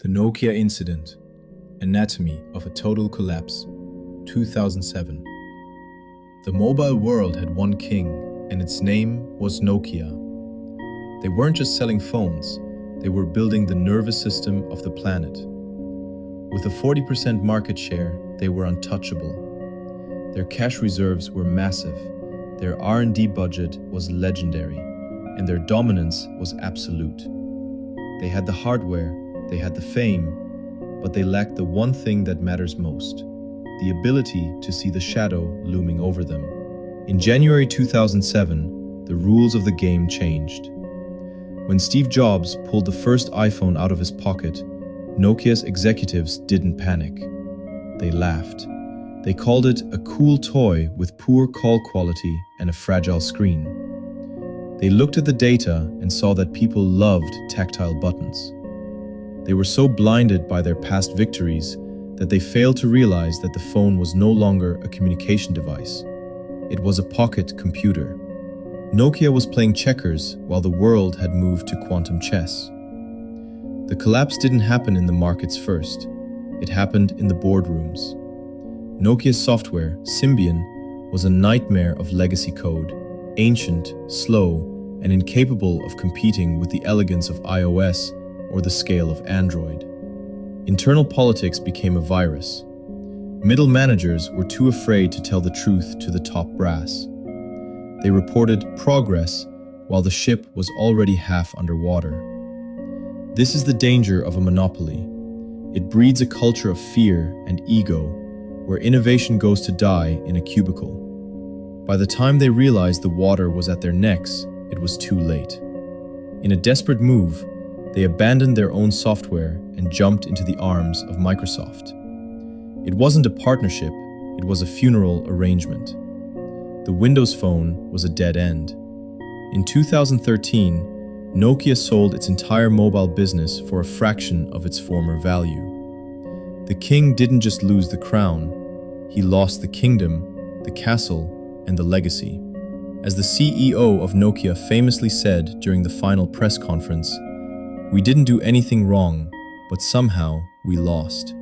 The Nokia Incident, Anatomy of a Total Collapse, 2007. The mobile world had one king, and its name was Nokia. They weren't just selling phones, they were building the nervous system of the planet. With a 40% market share, they were untouchable. Their cash reserves were massive, their R&D budget was legendary, and their dominance was absolute. They had the hardware, they had the fame, but they lacked the one thing that matters most, the ability to see the shadow looming over them. In January 2007, the rules of the game changed. When Steve Jobs pulled the first iPhone out of his pocket, Nokia's executives didn't panic. They laughed. They called it a cool toy with poor call quality and a fragile screen. They looked at the data and saw that people loved tactile buttons. They were so blinded by their past victories that they failed to realize that the phone was no longer a communication device. It was a pocket computer. Nokia was playing checkers while the world had moved to quantum chess. The collapse didn't happen in the markets first. It happened in the boardrooms. Nokia's software, Symbian, was a nightmare of legacy code, ancient, slow, and incapable of competing with the elegance of iOS or the scale of Android. Internal politics became a virus. Middle managers were too afraid to tell the truth to the top brass. They reported progress while the ship was already half underwater. This is the danger of a monopoly. It breeds a culture of fear and ego, where innovation goes to die in a cubicle. By the time they realized the water was at their necks, it was too late. In a desperate move, they abandoned their own software and jumped into the arms of Microsoft. It wasn't a partnership, it was a funeral arrangement. The Windows Phone was a dead end. In 2013, Nokia sold its entire mobile business for a fraction of its former value. The king didn't just lose the crown, he lost the kingdom, the castle, and the legacy. As the CEO of Nokia famously said during the final press conference, "We didn't do anything wrong, but somehow we lost."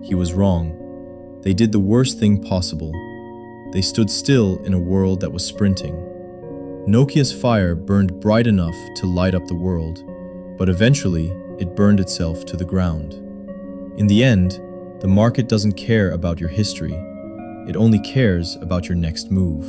He was wrong. They did the worst thing possible. They stood still in a world that was sprinting. Nokia's fire burned bright enough to light up the world, but eventually it burned itself to the ground. In the end, the market doesn't care about your history. It only cares about your next move.